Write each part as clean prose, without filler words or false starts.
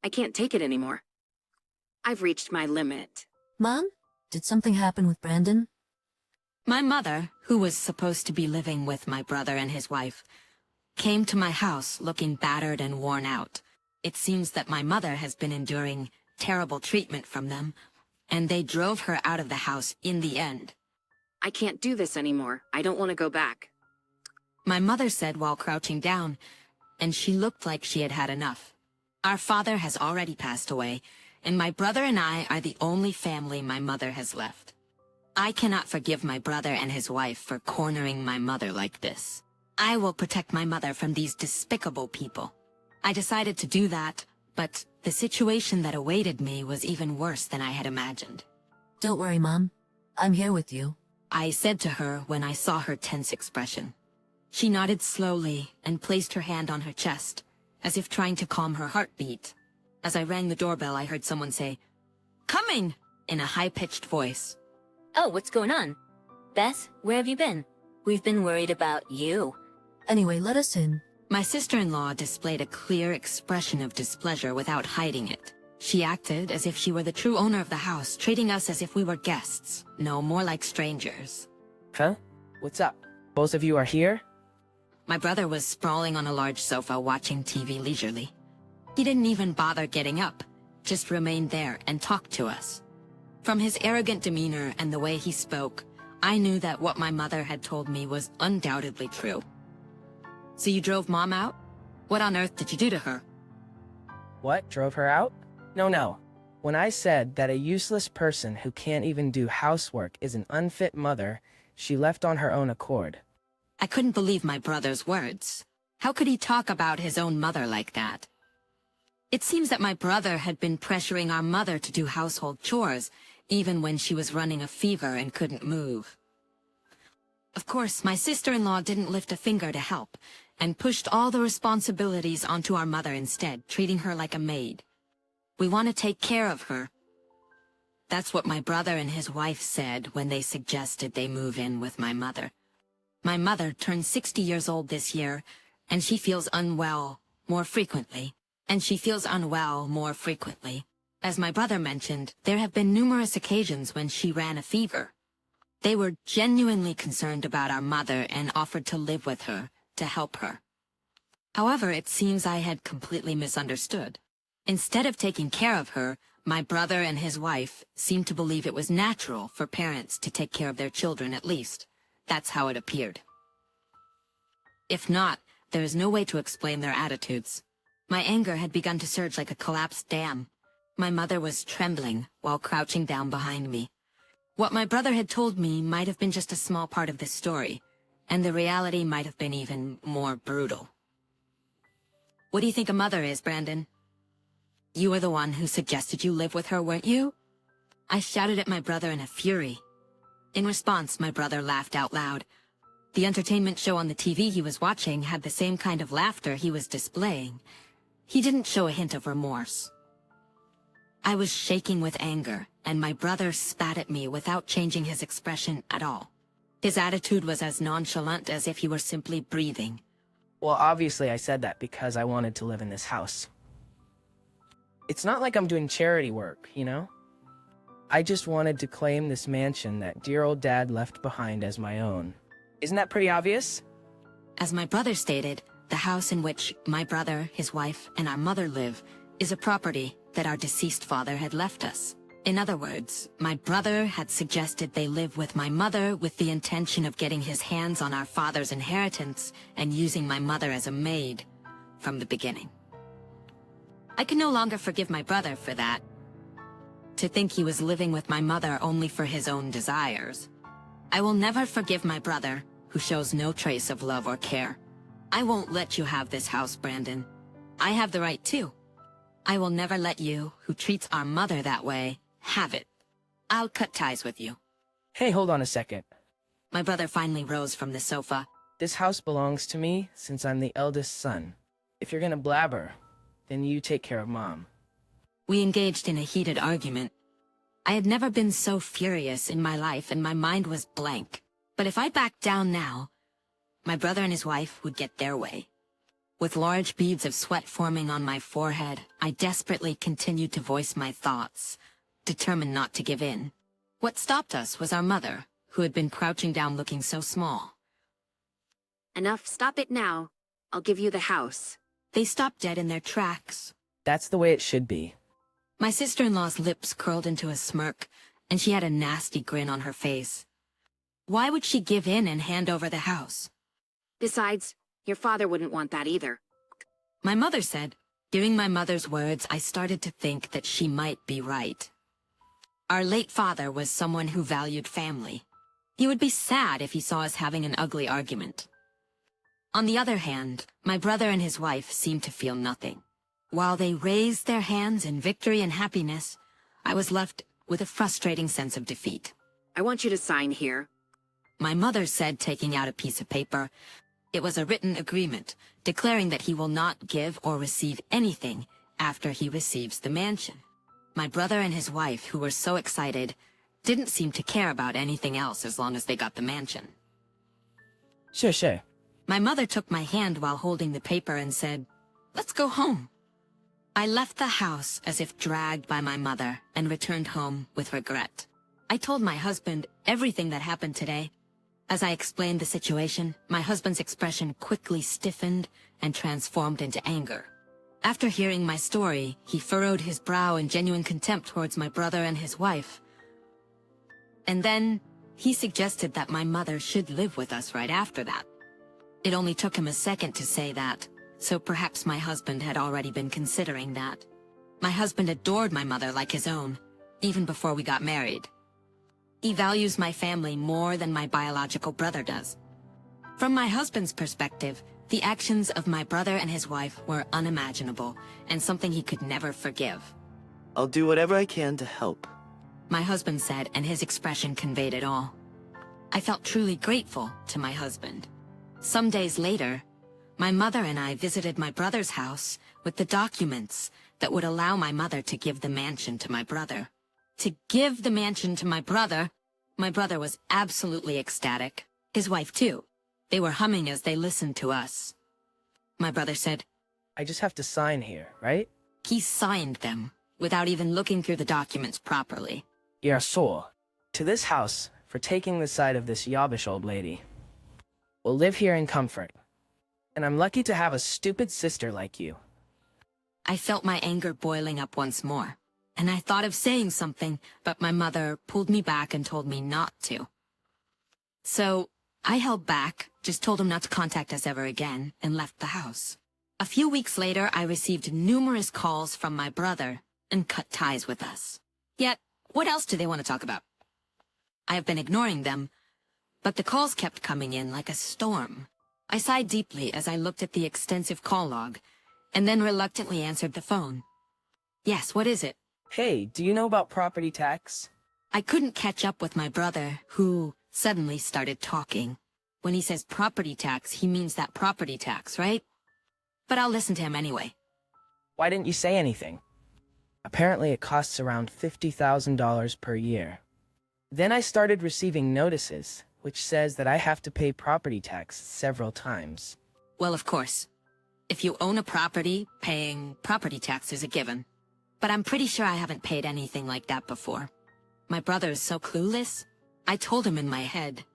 I can't take it anymore. I've reached my limit. Mom? Did something happen with Brandon? My mother, who was supposed to be living with my brother and his wife, came to my house looking battered and worn out. It seems that my mother has been enduring terrible treatment from them, and they drove her out of the house in the end. I can't do this anymore. I don't want to go back. My mother said while crouching down, and she looked like she had had enough. Our father has already passed away, and my brother and I are the only family my mother has left. I cannot forgive my brother and his wife for cornering my mother like this. I will protect my mother from these despicable people. I decided to do that, but the situation that awaited me was even worse than I had imagined. Don't worry, Mom. I'm here with you. I said to her when I saw her tense expression. She nodded slowly and placed her hand on her chest, as if trying to calm her heartbeat. As I rang the doorbell, I heard someone say, "Coming!" in a high-pitched voice. Oh, what's going on? Beth, where have you been? We've been worried about you. Anyway, let us in. My sister-in-law displayed a clear expression of displeasure without hiding it. She acted as if she were the true owner of the house, treating us as if we were guests. No, more like strangers. Huh? What's up? Both of you are here? My brother was sprawling on a large sofa watching TV leisurely. He didn't even bother getting up, just remained there and talked to us. From his arrogant demeanor and the way he spoke, I knew that what my mother had told me was undoubtedly true. So you drove Mom out? What on earth did you do to her? What, drove her out? No. When I said that a useless person who can't even do housework is an unfit mother, she left on her own accord. I couldn't believe my brother's words. How could he talk about his own mother like that? It seems that my brother had been pressuring our mother to do household chores, even when she was running a fever and couldn't move. Of course, my sister-in-law didn't lift a finger to help, and pushed all the responsibilities onto our mother instead, treating her like a maid. We want to take care of her. That's what my brother and his wife said when they suggested they move in with my mother. My mother turned 60 years old this year, and she feels unwell more frequently. As my brother mentioned, there have been numerous occasions when she ran a fever. They were genuinely concerned about our mother and offered to live with her, to help her. However, it seems I had completely misunderstood. Instead of taking care of her, my brother and his wife seemed to believe it was natural for parents to take care of their children at least. That's how it appeared. If not, there is no way to explain their attitudes. My anger had begun to surge like a collapsed dam. My mother was trembling while crouching down behind me. What my brother had told me might have been just a small part of this story, and the reality might have been even more brutal. What do you think a mother is, Brandon? You were the one who suggested you live with her, weren't you? I shouted at my brother in a fury. In response, my brother laughed out loud. The entertainment show on the TV he was watching had the same kind of laughter he was displaying. He didn't show a hint of remorse. I was shaking with anger, and my brother spat at me without changing his expression at all. His attitude was as nonchalant as if he were simply breathing. Well, obviously I said that because I wanted to live in this house. It's not like I'm doing charity work, you know? I just wanted to claim this mansion that dear old Dad left behind as my own. Isn't that pretty obvious? As my brother stated, the house in which my brother, his wife, and our mother live is a property that our deceased father had left us. In other words, my brother had suggested they live with my mother with the intention of getting his hands on our father's inheritance and using my mother as a maid from the beginning. I can no longer forgive my brother for that. To think he was living with my mother only for his own desires. I will never forgive my brother, who shows no trace of love or care. I won't let you have this house, Brandon. I have the right too. I will never let you, who treats our mother that way, have it. I'll cut ties with you. Hey, hold on a second. My brother finally rose from the sofa. This house belongs to me since I'm the eldest son. If you're gonna blabber, then you take care of Mom. We engaged in a heated argument. I had never been so furious in my life and my mind was blank. But if I backed down now, my brother and his wife would get their way. With large beads of sweat forming on my forehead, I desperately continued to voice my thoughts, determined not to give in. What stopped us was our mother, who had been crouching down looking so small. Enough, stop it now. I'll give you the house. They stopped dead in their tracks. That's the way it should be. My sister-in-law's lips curled into a smirk, and she had a nasty grin on her face. Why would she give in and hand over the house? Besides, your father wouldn't want that either. My mother said. Hearing my mother's words, I started to think that she might be right. Our late father was someone who valued family. He would be sad if he saw us having an ugly argument. On the other hand, my brother and his wife seemed to feel nothing. While they raised their hands in victory and happiness, I was left with a frustrating sense of defeat. I want you to sign here. My mother said, taking out a piece of paper. It was a written agreement, declaring that he will not give or receive anything after he receives the mansion. My brother and his wife, who were so excited, didn't seem to care about anything else as long as they got the mansion. Sure. My mother took my hand while holding the paper and said, "Let's go home." I left the house as if dragged by my mother and returned home with regret. I told my husband everything that happened today. As I explained the situation, my husband's expression quickly stiffened and transformed into anger. After hearing my story, he furrowed his brow in genuine contempt towards my brother and his wife. And then, he suggested that my mother should live with us right after that. It only took him a second to say that, so perhaps my husband had already been considering that. My husband adored my mother like his own, even before we got married. He values my family more than my biological brother does. From my husband's perspective, the actions of my brother and his wife were unimaginable, and something he could never forgive. I'll do whatever I can to help. My husband said, and his expression conveyed it all. I felt truly grateful to my husband. Some days later, my mother and I visited my brother's house with the documents that would allow my mother to give the mansion to my brother. To give the mansion to my brother was absolutely ecstatic. His wife, too. They were humming as they listened to us. My brother said, I just have to sign here, right? he signed them without even looking through the documents properly. You're sore. To this house for taking the side of this yobbish old lady. We'll live here in comfort. And I'm lucky to have a stupid sister like you. I felt my anger boiling up once more, and I thought of saying something, but my mother pulled me back and told me not to. So, I held back, just told him not to contact us ever again, and left the house. A few weeks later, I received numerous calls from my brother and cut ties with us. Yet, what else do they want to talk about? I have been ignoring them, but the calls kept coming in like a storm. I sighed deeply as I looked at the extensive call log, and then reluctantly answered the phone. Yes, what is it? Hey, do you know about property tax? I couldn't catch up with my brother, who suddenly started talking. When he says property tax, he means that property tax, right? But I'll listen to him anyway. Why didn't you say anything? Apparently it costs around $50,000 per year. Then I started receiving notices, which says that I have to pay property tax several times. Well, of course. If you own a property, paying property tax is a given. But I'm pretty sure I haven't paid anything like that before. My brother is so clueless. I told him in my head,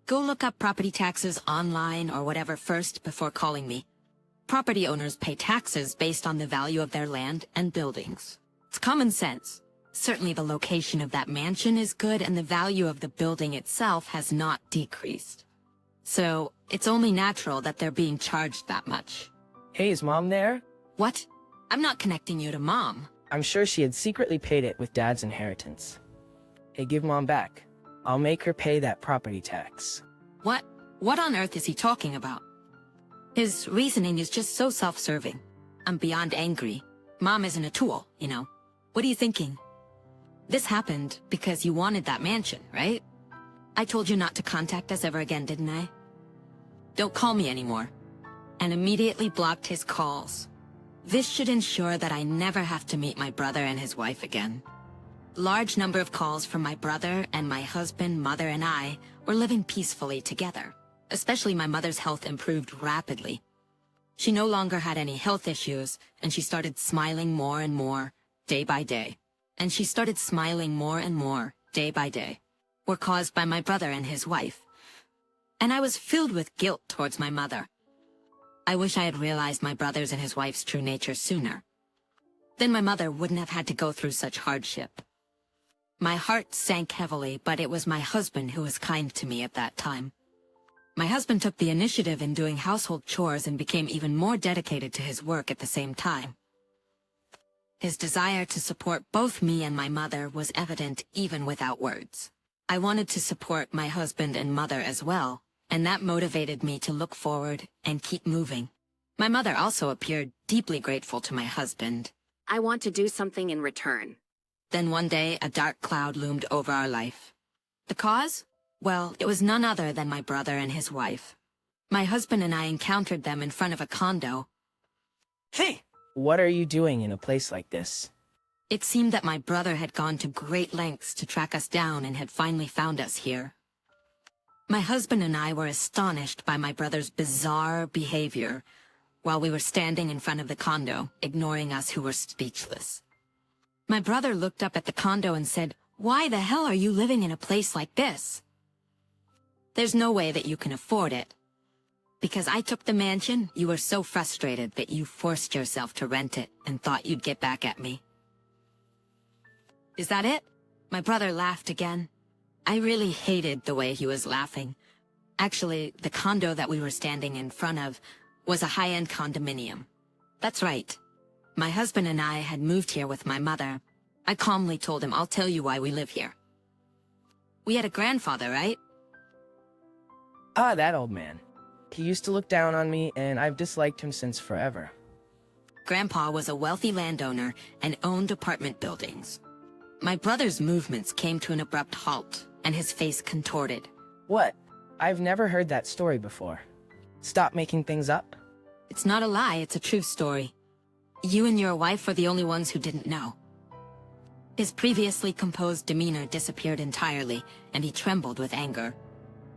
go look up property taxes online or whatever first before calling me. Property owners pay taxes based on the value of their land and buildings. It's common sense. Certainly the location of that mansion is good and the value of the building itself has not decreased. So, it's only natural that they're being charged that much. Hey, is Mom there? What? I'm not connecting you to Mom. I'm sure she had secretly paid it with Dad's inheritance. Hey, give Mom back. I'll make her pay that property tax. What? What on earth is he talking about? His reasoning is just so self-serving. I'm beyond angry. Mom isn't a tool, you know. What are you thinking? This happened because you wanted that mansion, right? I told you not to contact us ever again, didn't I? Don't call me anymore. And immediately blocked his calls. This should ensure that I never have to meet my brother and his wife again. Large number of calls from my brother and my husband, mother, and I were living peacefully together. Especially my mother's health improved rapidly. She no longer had any health issues, and she started smiling more and more, day by day. And she started smiling more and more, day by day, were caused by my brother and his wife. And I was filled with guilt towards my mother. I wish I had realized my brother's and his wife's true nature sooner. Then my mother wouldn't have had to go through such hardship. My heart sank heavily, but it was my husband who was kind to me at that time. My husband took the initiative in doing household chores and became even more dedicated to his work at the same time. His desire to support both me and my mother was evident even without words. I wanted to support my husband and mother as well, and that motivated me to look forward and keep moving. My mother also appeared deeply grateful to my husband. I want to do something in return. Then one day, a dark cloud loomed over our life. The cause? Well, it was none other than my brother and his wife. My husband and I encountered them in front of a condo. Hey! What are you doing in a place like this? It seemed that my brother had gone to great lengths to track us down and had finally found us here. My husband and I were astonished by my brother's bizarre behavior while we were standing in front of the condo, ignoring us who were speechless. My brother looked up at the condo and said, "Why the hell are you living in a place like this? There's no way that you can afford it. Because I took the mansion, you were so frustrated that you forced yourself to rent it and thought you'd get back at me." Is that it? My brother laughed again. I really hated the way he was laughing. Actually, the condo that we were standing in front of was a high-end condominium. That's right. My husband and I had moved here with my mother. I calmly told him, "I'll tell you why we live here. We had a grandfather, right?" Ah, that old man. He used to look down on me, and I've disliked him since forever. Grandpa was a wealthy landowner and owned apartment buildings. My brother's movements came to an abrupt halt, and his face contorted. What? I've never heard that story before. Stop making things up? It's not a lie, it's a true story. You and your wife were the only ones who didn't know. His previously composed demeanor disappeared entirely, and he trembled with anger.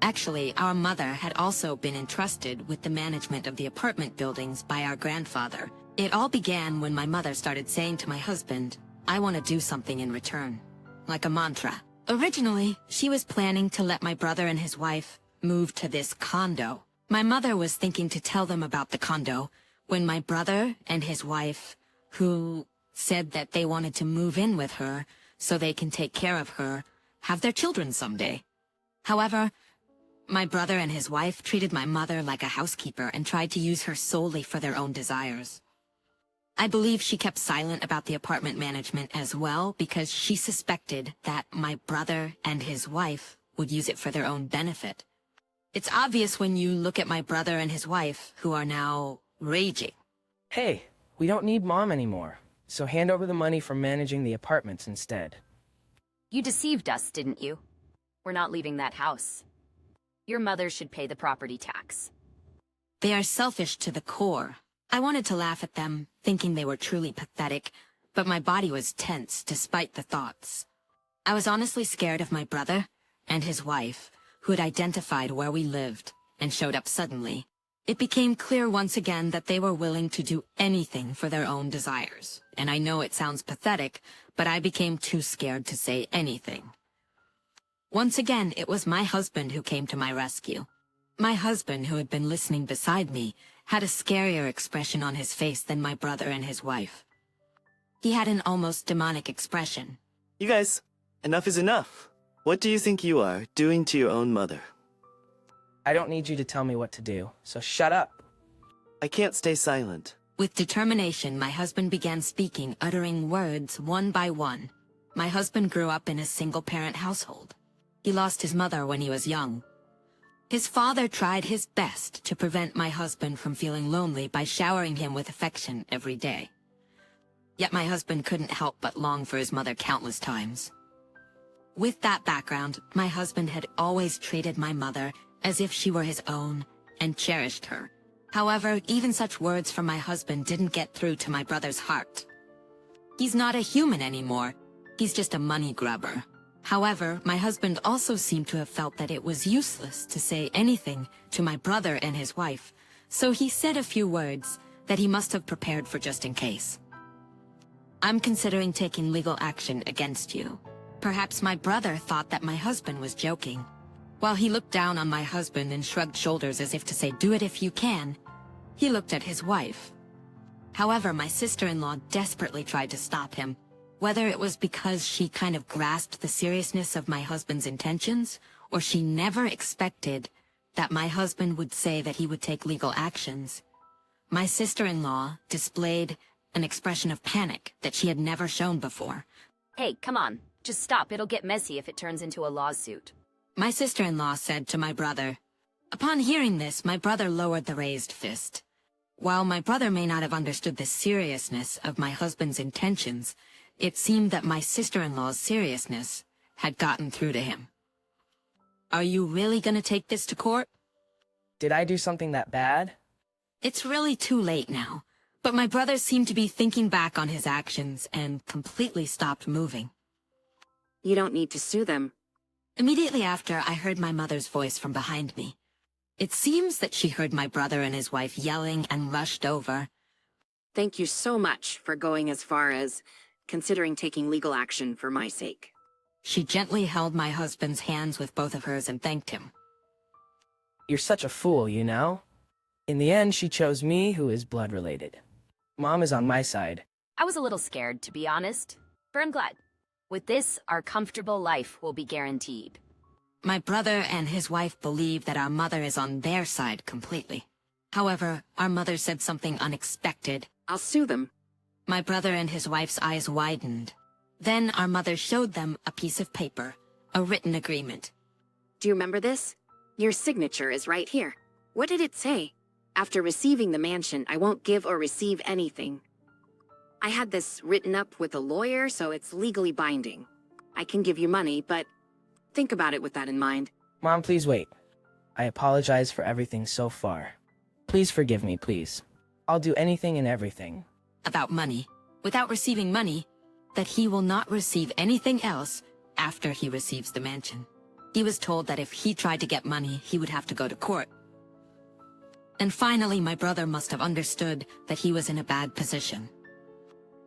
Actually, our mother had also been entrusted with the management of the apartment buildings by our grandfather. It all began when my mother started saying to my husband, "I want to do something in return," like a mantra. Originally, she was planning to let my brother and his wife move to this condo. My mother was thinking to tell them about the condo when my brother and his wife, who said that they wanted to move in with her so they can take care of her, have their children someday. However, my brother and his wife treated my mother like a housekeeper and tried to use her solely for their own desires. I believe she kept silent about the apartment management as well because she suspected that my brother and his wife would use it for their own benefit. It's obvious when you look at my brother and his wife, who are now raging. Hey, we don't need Mom anymore, so hand over the money for managing the apartments instead. You deceived us, didn't you? We're not leaving that house. Your mother should pay the property tax. They are selfish to the core. I wanted to laugh at them, thinking they were truly pathetic, but my body was tense despite the thoughts. I was honestly scared of my brother and his wife, who had identified where we lived and showed up suddenly. It became clear once again that they were willing to do anything for their own desires. And I know it sounds pathetic, but I became too scared to say anything. Once again, it was my husband who came to my rescue. My husband, who had been listening beside me, had a scarier expression on his face than my brother and his wife. He had an almost demonic expression. You guys, enough is enough. What do you think you are doing to your own mother? I don't need you to tell me what to do, so shut up. I can't stay silent. With determination, my husband began speaking, uttering words one by one. My husband grew up in a single-parent household. He lost his mother when he was young. His father tried his best to prevent my husband from feeling lonely by showering him with affection every day. Yet my husband couldn't help but long for his mother countless times. With that background, my husband had always treated my mother as if she were his own and cherished her. However, even such words from my husband didn't get through to my brother's heart. He's not a human anymore. He's just a money grubber. However, my husband also seemed to have felt that it was useless to say anything to my brother and his wife, so he said a few words that he must have prepared for just in case. I'm considering taking legal action against you. Perhaps my brother thought that my husband was joking. While he looked down on my husband and shrugged shoulders as if to say, do it if you can, he looked at his wife. However, my sister-in-law desperately tried to stop him. Whether it was because she kind of grasped the seriousness of my husband's intentions, or she never expected that my husband would say that he would take legal actions, my sister-in-law displayed an expression of panic that she had never shown before. Hey, come on. Just stop. It'll get messy if it turns into a lawsuit. My sister-in-law said to my brother. Upon hearing this, my brother lowered the raised fist. While my brother may not have understood the seriousness of my husband's intentions, it seemed that my sister-in-law's seriousness had gotten through to him. Are you really gonna take this to court? Did I do something that bad? It's really too late now, but my brother seemed to be thinking back on his actions and completely stopped moving. You don't need to sue them. Immediately after, I heard my mother's voice from behind me. It seems that she heard my brother and his wife yelling and rushed over. Thank you so much for going as far as considering taking legal action for my sake. She gently held my husband's hands with both of hers and thanked him. You're such a fool, you know? In the end, she chose me, who is blood-related. Mom is on my side. I was a little scared, to be honest. But I'm glad. With this, our comfortable life will be guaranteed. My brother and his wife believe that our mother is on their side completely. However, our mother said something unexpected. I'll sue them. My brother and his wife's eyes widened. Then our mother showed them a piece of paper, a written agreement. Do you remember this? Your signature is right here. What did it say? After receiving the mansion, I won't give or receive anything. I had this written up with a lawyer, so it's legally binding. I can give you money, but think about it with that in mind. Mom, please wait. I apologize for everything so far. Please forgive me, please. I'll do anything and everything. About money, without receiving money, that he will not receive anything else after he receives the mansion. He was told that if he tried to get money, he would have to go to court. And finally, my brother must have understood that he was in a bad position.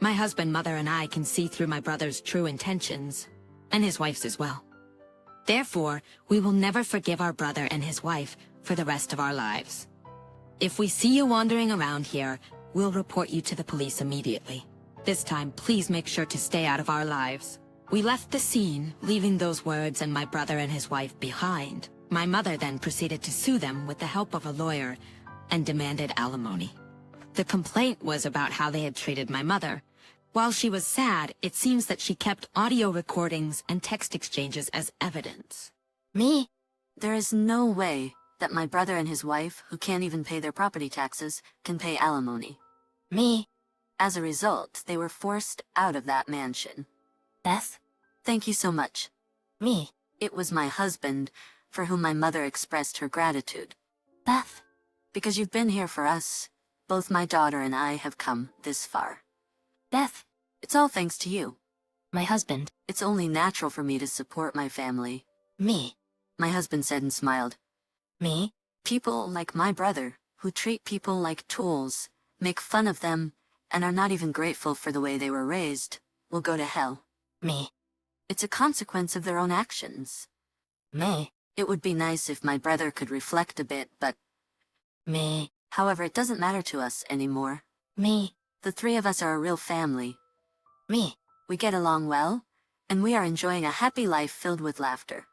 My husband, mother, and I can see through my brother's true intentions, and his wife's as well. Therefore, we will never forgive our brother and his wife for the rest of our lives. If we see you wandering around here, we'll report you to the police immediately. This time, please make sure to stay out of our lives. We left the scene, leaving those words and my brother and his wife behind. My mother then proceeded to sue them with the help of a lawyer and demanded alimony. The complaint was about how they had treated my mother. While she was sad, it seems that she kept audio recordings and text exchanges as evidence. Me? There is no way that my brother and his wife, who can't even pay their property taxes, can pay alimony. Me? As a result, they were forced out of that mansion. Beth? Thank you so much. Me? It was my husband, for whom my mother expressed her gratitude. Beth? Because you've been here for us. Both my daughter and I have come this far. Beth? It's all thanks to you. My husband. It's only natural for me to support my family. Me? My husband said and smiled. Me? People like my brother, who treat people like tools, make fun of them, and are not even grateful for the way they were raised, will go to hell. Me? It's a consequence of their own actions. Me? It would be nice if my brother could reflect a bit, but... Me? However, it doesn't matter to us anymore. Me? The three of us are a real family. Me? We get along well, and we are enjoying a happy life filled with laughter.